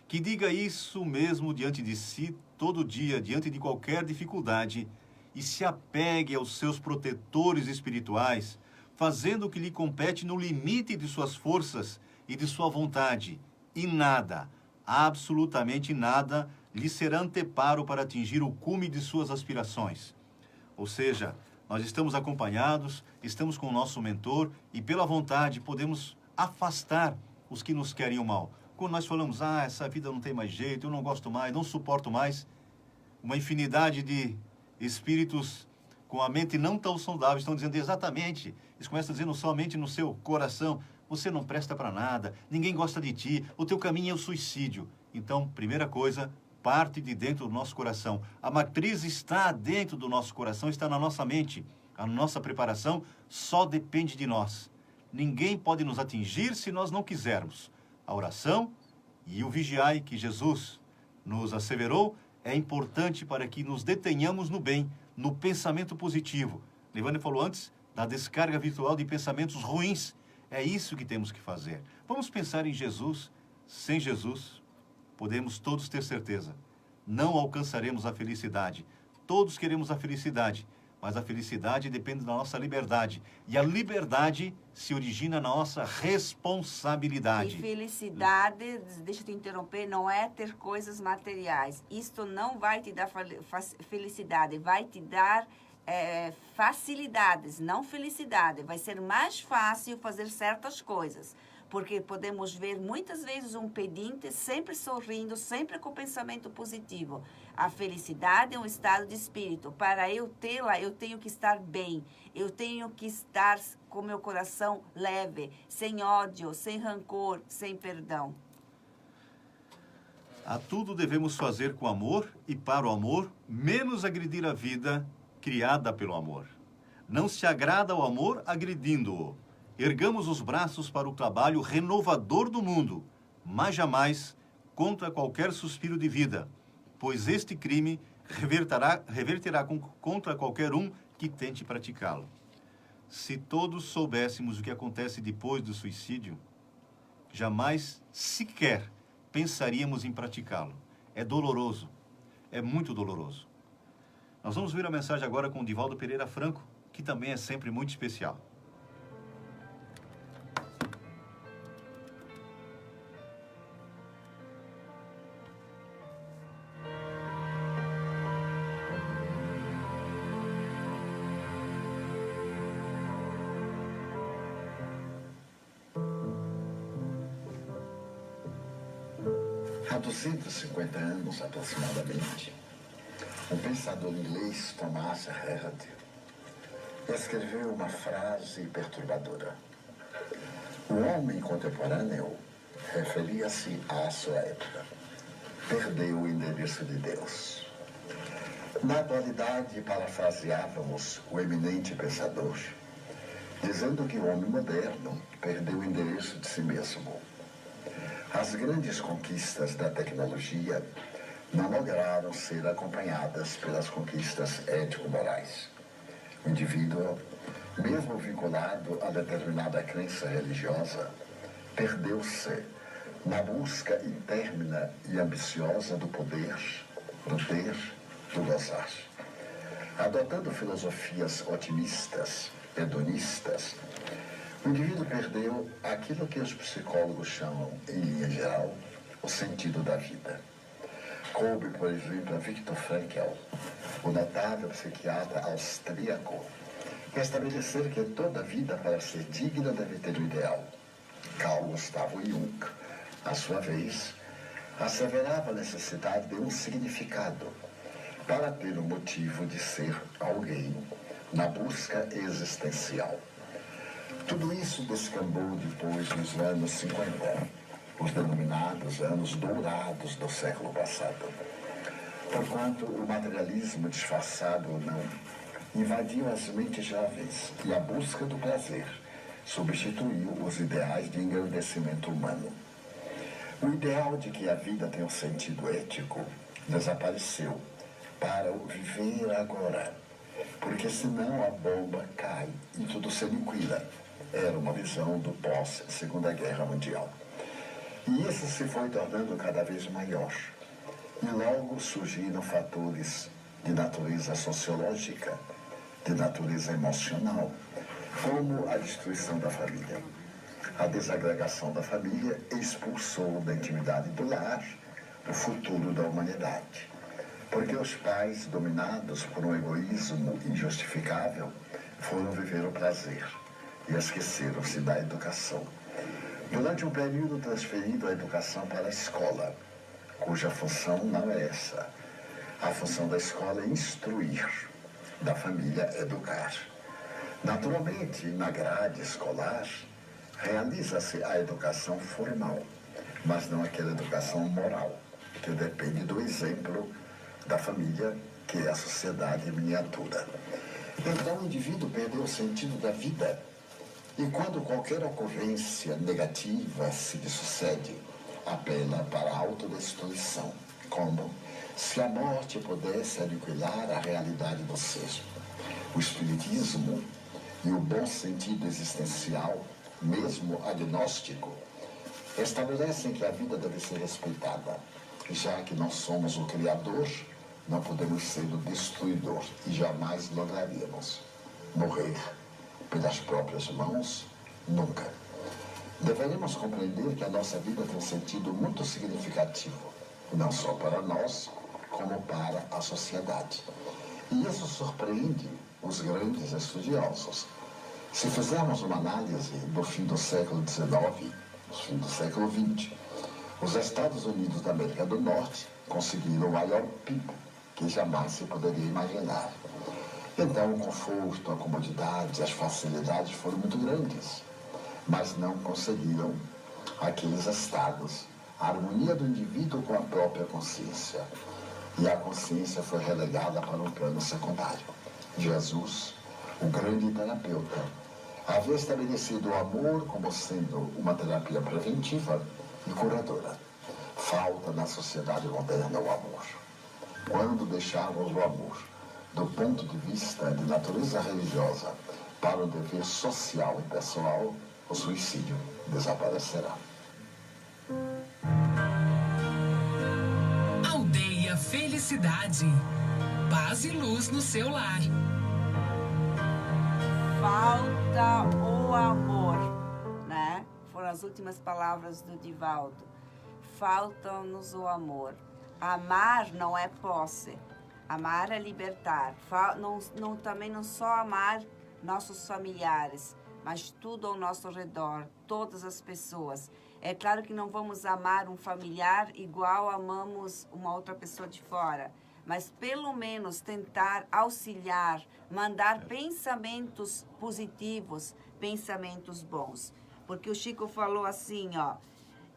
Que diga isso mesmo diante de si todo dia, diante de qualquer dificuldade, e se apegue aos seus protetores espirituais, fazendo o que lhe compete no limite de suas forças e de sua vontade. E nada, absolutamente nada, lhe será anteparo para atingir o cume de suas aspirações. Ou seja, nós estamos acompanhados, estamos com o nosso mentor e, pela vontade, podemos afastar os que nos querem o mal. Quando nós falamos, essa vida não tem mais jeito, eu não gosto mais, não suporto mais, uma infinidade de espíritos com a mente não tão saudável estão dizendo exatamente, eles começam dizendo somente no seu coração, você não presta para nada, ninguém gosta de ti, o teu caminho é o suicídio. Então, primeira coisa, parte de dentro do nosso coração. A matriz está dentro do nosso coração, está na nossa mente. A nossa preparação só depende de nós. Ninguém pode nos atingir se nós não quisermos. A oração e o vigiai que Jesus nos asseverou é importante para que nos detenhamos no bem, no pensamento positivo. Levane falou antes da descarga virtual de pensamentos ruins. É isso que temos que fazer. Vamos pensar em Jesus. Sem Jesus, podemos todos ter certeza, não alcançaremos a felicidade. Todos queremos a felicidade, mas a felicidade depende da nossa liberdade. E a liberdade se origina na nossa responsabilidade. E felicidade, deixa eu te interromper, não é ter coisas materiais. Isto não vai te dar felicidade, vai te dar facilidades, não felicidade. Vai ser mais fácil fazer certas coisas, porque podemos ver muitas vezes um pedinte sempre sorrindo, sempre com pensamento positivo. A felicidade é um estado de espírito. Para eu tê-la, eu tenho que estar bem. Eu tenho que estar com meu coração leve, sem ódio, sem rancor, sem perdão. A tudo devemos fazer com amor e para o amor, menos agredir a vida criada pelo amor. Não se agrada ao amor agredindo-o. Ergamos os braços para o trabalho renovador do mundo, mas jamais contra qualquer suspiro de vida, pois este crime reverterá contra qualquer um que tente praticá-lo. Se todos soubéssemos o que acontece depois do suicídio, jamais sequer pensaríamos em praticá-lo. É doloroso, é muito doloroso. Nós vamos ver a mensagem agora com o Divaldo Pereira Franco, que também é sempre muito especial. Há 250 anos, aproximadamente, um pensador inglês, Thomas Hardy, escreveu uma frase perturbadora. O homem contemporâneo, referia-se à sua época, perdeu o endereço de Deus. Na atualidade, parafraseávamos o eminente pensador, dizendo que o homem moderno perdeu o endereço de si mesmo. As grandes conquistas da tecnologia não lograram ser acompanhadas pelas conquistas ético-morais. O indivíduo, mesmo vinculado a determinada crença religiosa, perdeu-se na busca interna e ambiciosa do poder, do ter, do gozar. Adotando filosofias otimistas, hedonistas, o indivíduo perdeu aquilo que os psicólogos chamam, em linha geral, o sentido da vida. Coube, por exemplo, a Viktor Frankl, o notável psiquiatra austríaco, que estabelecer que toda vida, para ser digna, deve ter um ideal. Carl Gustav Jung, à sua vez, asseverava a necessidade de um significado para ter um motivo de ser alguém na busca existencial. Tudo isso descambou depois nos anos 50, os denominados anos dourados do século passado. Porquanto o materialismo, disfarçado ou não, invadiu as mentes jovens e a busca do prazer substituiu os ideais de engrandecimento humano. O ideal de que a vida tem um sentido ético desapareceu para o viver agora, porque senão a bomba cai e tudo se aniquila. Era uma visão do pós-Segunda Guerra Mundial. E isso se foi tornando cada vez maior. E logo surgiram fatores de natureza sociológica, de natureza emocional, como a destruição da família. A desagregação da família expulsou da intimidade do lar o futuro da humanidade. Porque os pais, dominados por um egoísmo injustificável, foram viver o prazer e esqueceram-se da educação. Durante um período transferido a educação para a escola, cuja função não é essa. A função da escola é instruir, da família educar. Naturalmente, na grade escolar, realiza-se a educação formal, mas não aquela educação moral, que depende do exemplo da família, que é a sociedade em miniatura. Então o indivíduo perdeu o sentido da vida. E quando qualquer ocorrência negativa se lhe sucede, apela para a autodestruição, como se a morte pudesse aniquilar a realidade do ser. O espiritismo e o bom sentido existencial, mesmo agnóstico, estabelecem que a vida deve ser respeitada. Já que não somos o Criador, não podemos ser o destruidor e jamais lograríamos morrer pelas próprias mãos, nunca. Deveremos compreender que a nossa vida tem um sentido muito significativo, não só para nós, como para a sociedade. E isso surpreende os grandes estudiosos. Se fizermos uma análise do fim do século XIX, do fim do século XX, os Estados Unidos da América do Norte conseguiram o maior PIB que jamais se poderia imaginar. Então, o conforto, a comodidade, as facilidades foram muito grandes, mas não conseguiram aqueles estados, a harmonia do indivíduo com a própria consciência. E a consciência foi relegada para um plano secundário. Jesus, o grande terapeuta, havia estabelecido o amor como sendo uma terapia preventiva e curadora. Falta na sociedade moderna o amor. Quando deixarmos o amor do ponto de vista de natureza religiosa para o dever social e pessoal, o suicídio desaparecerá. Aldeia Felicidade. Paz e luz no seu lar. Falta o amor, né? Foram as últimas palavras do Divaldo. Falta-nos o amor. Amar não é posse. Amar é libertar. Também não só amar nossos familiares, mas tudo ao nosso redor, todas as pessoas. É claro que não vamos amar um familiar igual amamos uma outra pessoa de fora, mas pelo menos tentar auxiliar, mandar pensamentos positivos, pensamentos bons. Porque o Chico falou assim, ó,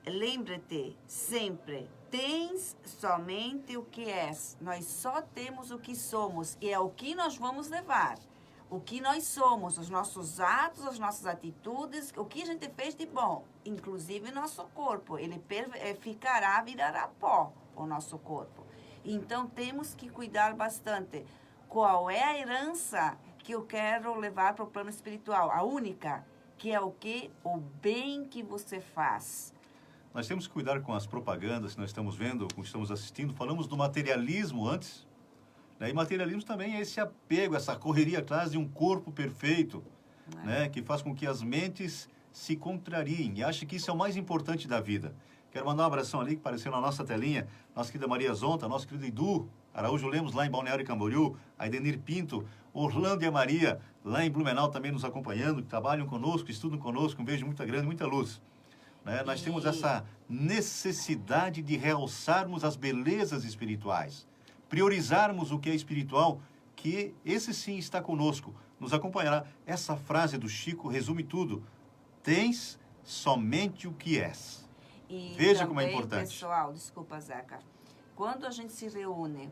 lembra-te sempre, tens somente o que és, nós só temos o que somos e é o que nós vamos levar. O que nós somos, os nossos atos, as nossas atitudes, o que a gente fez de bom, inclusive nosso corpo, ele ficará, virará pó, o nosso corpo. Então, temos que cuidar bastante. Qual é a herança que eu quero levar para o plano espiritual? A única, que é o quê? O bem que você faz. Nós temos que cuidar com as propagandas que nós estamos vendo, com que estamos assistindo. Falamos do materialismo antes. E materialismo também é esse apego, essa correria atrás de um corpo perfeito, né, que faz com que as mentes se contrariem e achem que isso é o mais importante da vida. Quero mandar um abração ali que apareceu na nossa telinha, nossa querida Maria Zonta, nosso querido Edu Araújo Lemos, lá em Balneário Camboriú, a Edenir Pinto, Orlando e a Maria, lá em Blumenau também nos acompanhando, que trabalham conosco, estudam conosco, um beijo muito grande, muita luz. Né? Nós temos essa necessidade de realçarmos as belezas espirituais, priorizarmos o que é espiritual, que esse sim está conosco, nos acompanhará. Essa frase do Chico resume tudo. Tens somente o que és. E veja também, como é importante. Pessoal, desculpa, Zeca. Quando a gente se reúne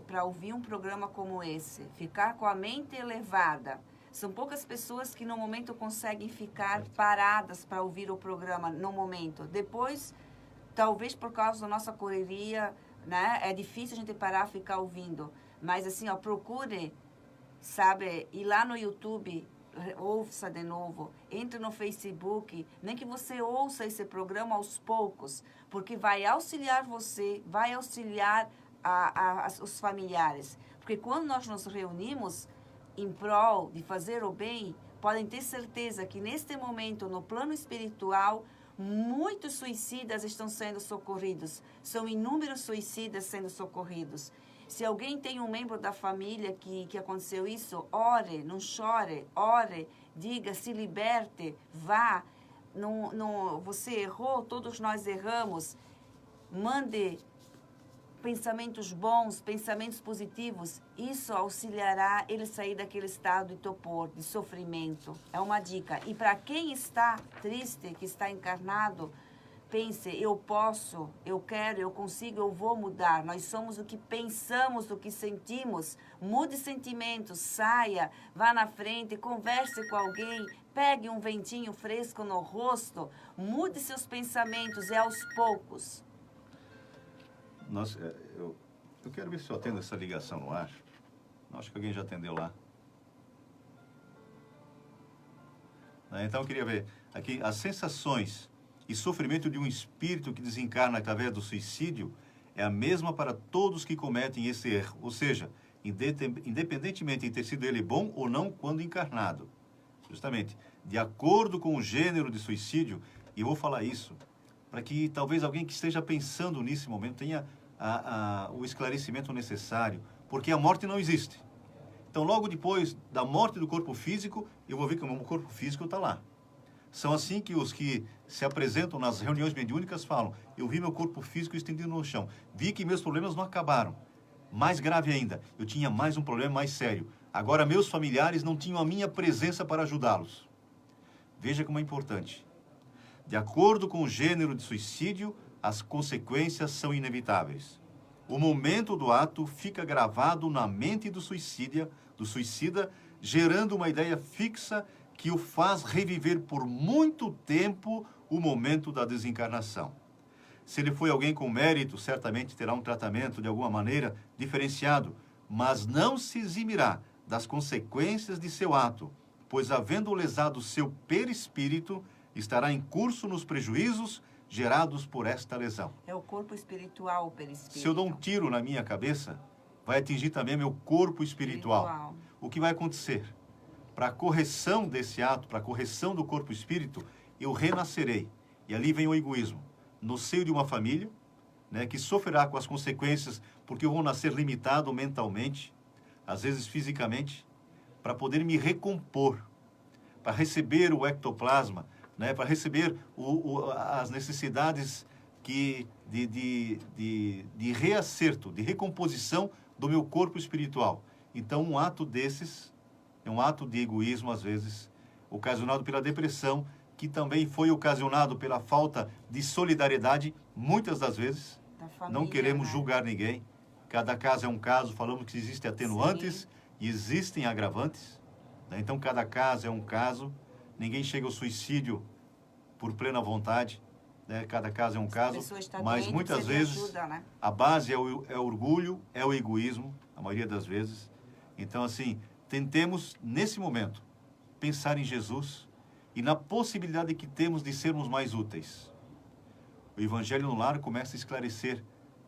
para ouvir um programa como esse, ficar com a mente elevada, são poucas pessoas que no momento conseguem ficar paradas para ouvir o programa no momento. Depois, talvez por causa da nossa correria, né? É difícil a gente parar, ficar ouvindo. Mas assim, ó, procure, sabe, ir lá no YouTube, ouça de novo, entre no Facebook, nem que você ouça esse programa aos poucos, porque vai auxiliar você, vai auxiliar os familiares. Porque quando nós nos reunimos em prol de fazer o bem, podem ter certeza que neste momento, no plano espiritual, muitos suicidas estão sendo socorridos. São inúmeros suicidas sendo socorridos. Se alguém tem um membro da família que aconteceu isso, ore, não chore, ore, diga, se liberte, vá. Você errou, todos nós erramos. Mande pensamentos bons, pensamentos positivos. Isso auxiliará ele sair daquele estado de torpor, de sofrimento. É uma dica. E para quem está triste, que está encarnado, pense, eu posso, eu quero, eu consigo, eu vou mudar. Nós somos o que pensamos, o que sentimos. Mude sentimentos, saia, vá na frente, converse com alguém, pegue um ventinho fresco no rosto, mude seus pensamentos, é aos poucos. Eu quero ver se eu atendo essa ligação no ar. Acho que alguém já atendeu lá. Então, eu queria ver aqui as sensações e sofrimento de um espírito que desencarna através do suicídio é a mesma para todos que cometem esse erro. Ou seja, independentemente de ter sido ele bom ou não quando encarnado. Justamente, de acordo com o gênero de suicídio, e eu vou falar isso, para que talvez alguém que esteja pensando nesse momento tenha o esclarecimento necessário, porque a morte não existe. Então, logo depois da morte do corpo físico, eu vou ver que o meu corpo físico está lá. São assim que os que se apresentam nas reuniões mediúnicas falam: eu vi meu corpo físico estendido no chão, vi que meus problemas não acabaram. Mais grave ainda, eu tinha mais um problema mais sério. Agora meus familiares não tinham a minha presença para ajudá-los. Veja como é importante. De acordo com o gênero de suicídio, as consequências são inevitáveis. O momento do ato fica gravado na mente do suicida, gerando uma ideia fixa que o faz reviver por muito tempo o momento da desencarnação. Se ele foi alguém com mérito, certamente terá um tratamento de alguma maneira diferenciado, mas não se eximirá das consequências de seu ato, pois havendo lesado seu perispírito, estará em curso nos prejuízos gerados por esta lesão. É o corpo espiritual, o perispírito. Se eu dou um tiro na minha cabeça, vai atingir também meu corpo espiritual. O que vai acontecer? Para a correção desse ato, para a correção do corpo espírito, eu renascerei. E ali vem o egoísmo. No seio de uma família, né, que sofrerá com as consequências, porque eu vou nascer limitado mentalmente, às vezes fisicamente, para poder me recompor, para receber o ectoplasma, né, para receber as necessidades de reacerto, de recomposição do meu corpo espiritual. Então, um ato desses é um ato de egoísmo, às vezes, ocasionado pela depressão, que também foi ocasionado pela falta de solidariedade, muitas das vezes. Da família, não queremos né? julgar ninguém. Cada caso é um caso, falamos que existem atenuantes e existem agravantes. Né? Então, cada caso é um caso. Ninguém chega ao suicídio por plena vontade. Né? Cada caso é um caso. Mas, muitas vezes, ajuda, né? a base é o orgulho, é o egoísmo, a maioria das vezes. Então, assim, tentemos, nesse momento, pensar em Jesus e na possibilidade que temos de sermos mais úteis. O Evangelho no Lar começa a esclarecer,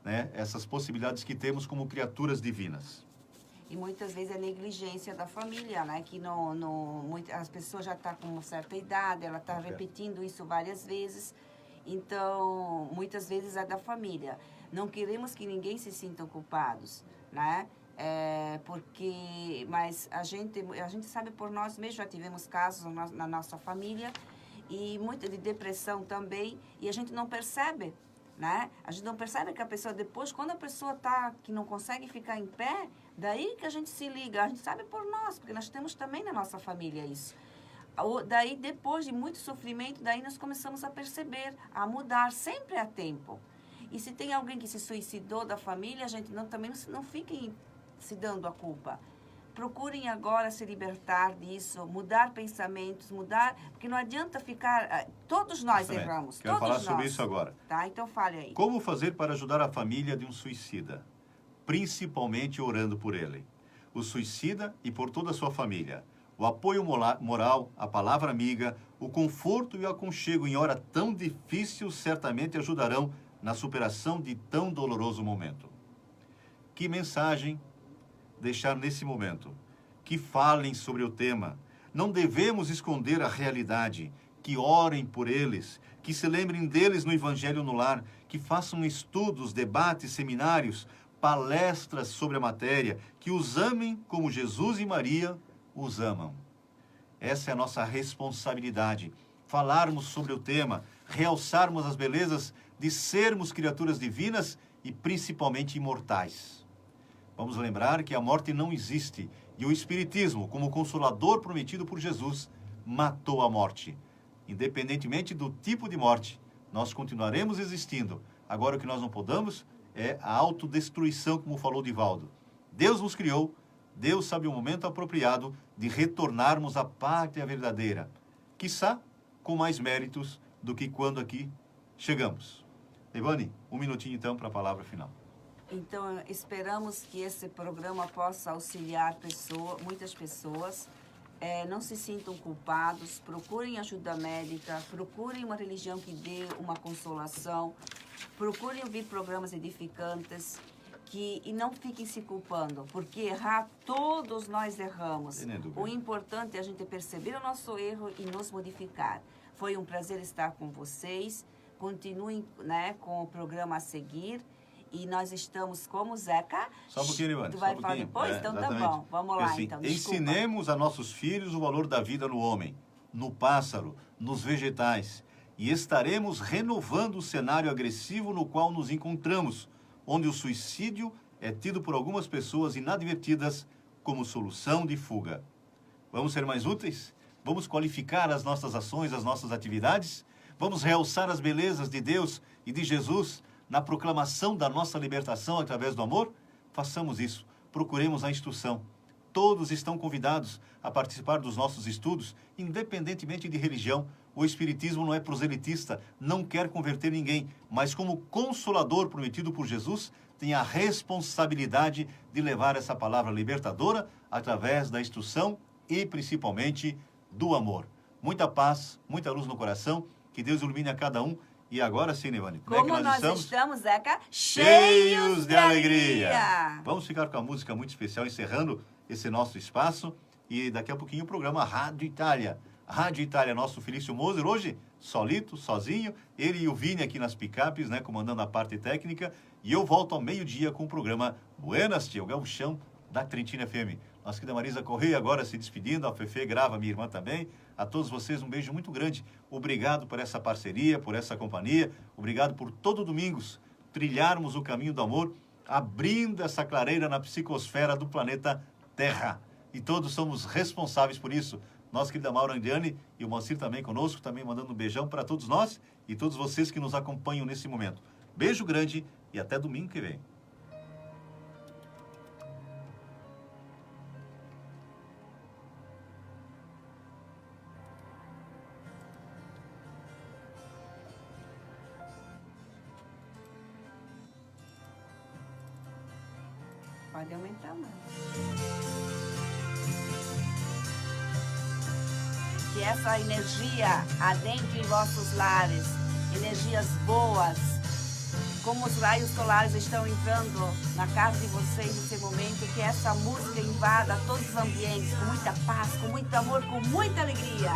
né, essas possibilidades que temos como criaturas divinas. E muitas vezes é negligência da família, né? Que as pessoas já estão com uma certa idade, ela está repetindo isso várias vezes. Então, muitas vezes é da família. Não queremos que ninguém se sinta culpados, né? Mas a gente sabe por nós mesmos, já tivemos casos na nossa família, e muito de depressão também, e a gente não percebe, né? A gente não percebe que a pessoa depois, quando a pessoa que não consegue ficar em pé, daí que a gente se liga, a gente sabe por nós, porque nós temos também na nossa família isso. Daí, depois de muito sofrimento, daí nós começamos a perceber, a mudar, sempre a tempo. E se tem alguém que se suicidou da família, a gente também não fiquem se dando a culpa. Procurem agora se libertar disso, mudar pensamentos, porque não adianta ficar... Todos nós erramos, Quero falar todos sobre nós. isso agora. Tá? Então fale aí. Como fazer para ajudar a família de um suicida? Principalmente orando por ele. O suicida e por toda a sua família. O apoio moral, a palavra amiga, o conforto e o aconchego em hora tão difícil certamente ajudarão na superação de tão doloroso momento. Que mensagem deixar nesse momento? Que falem sobre o tema. Não devemos esconder a realidade. Que orem por eles, que se lembrem deles no Evangelho no Lar, que façam estudos, debates, seminários, palestras sobre a matéria, que os amem como Jesus e Maria os amam. Essa é a nossa responsabilidade. Falarmos sobre o tema, realçarmos as belezas de sermos criaturas divinas e principalmente imortais. Vamos lembrar que a morte não existe e o Espiritismo, como consolador prometido por Jesus, matou a morte. Independentemente do tipo de morte, nós continuaremos existindo. Agora, o que nós não podemos é a autodestruição, como falou Divaldo. Deus nos criou, Deus sabe o momento apropriado de retornarmos à pátria verdadeira, quiçá com mais méritos do que quando aqui chegamos. Ivani, um minutinho então para a palavra final. Então, esperamos que esse programa possa auxiliar muitas pessoas. Não se sintam culpados, procurem ajuda médica, procurem uma religião que dê uma consolação, procurem ouvir programas edificantes e não fiquem se culpando, porque errar, todos nós erramos. O importante é a gente perceber o nosso erro e nos modificar. Foi um prazer estar com vocês. Continuem, né, com o programa a seguir. E nós estamos como, Zeca? Só um pouquinho, Ivane. Tu só vai um falar pouquinho. depois? Então tá exatamente. bom. Vamos Porque, lá, assim, então. Desculpa. ensinemos a nossos filhos o valor da vida no homem, no pássaro, nos vegetais. E estaremos renovando o cenário agressivo no qual nos encontramos, onde o suicídio é tido por algumas pessoas inadvertidas como solução de fuga. Vamos ser mais úteis? Vamos qualificar as nossas ações, as nossas atividades? Vamos realçar as belezas de Deus e de Jesus na proclamação da nossa libertação através do amor? Façamos isso. Procuremos a instrução. Todos estão convidados a participar dos nossos estudos, independentemente de religião. O Espiritismo não é proselitista, não quer converter ninguém, mas como consolador prometido por Jesus, tem a responsabilidade de levar essa palavra libertadora através da instrução e, principalmente, do amor. Muita paz, muita luz no coração, que Deus ilumine a cada um. E agora sim, Ivane, Como como é que nós estamos, Zeca? cheios de alegria. Vamos ficar com a música muito especial, encerrando esse nosso espaço. E daqui a pouquinho o programa Rádio Itália. Rádio Itália, nosso Felício Moser, hoje solito, sozinho. Ele e o Vini aqui nas picapes, né, comandando a parte técnica. E eu volto ao meio-dia com o programa Buenas, Tia, o gauchão da Trentina FM. Nossa querida Marisa Correia agora se despedindo, a Fefe grava, minha irmã também. A todos vocês um beijo muito grande. Obrigado por essa parceria, por essa companhia. Obrigado por todo domingos trilharmos o caminho do amor, abrindo essa clareira na psicosfera do planeta Terra. E todos somos responsáveis por isso. Nossa querida Maura Andiani e o Moacir também conosco, também mandando um beijão para todos nós e todos vocês que nos acompanham nesse momento. Beijo grande e até domingo que vem. Pode aumentar mais. Que essa energia adentre em vossos lares, energias boas, como os raios solares estão entrando na casa de vocês nesse momento, que essa música invada todos os ambientes com muita paz, com muito amor, com muita alegria.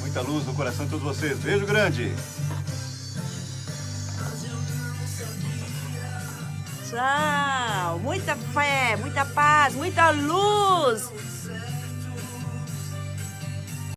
Muita luz no coração de todos vocês. Beijo grande. Tchau. Muita fé, muita paz, muita luz.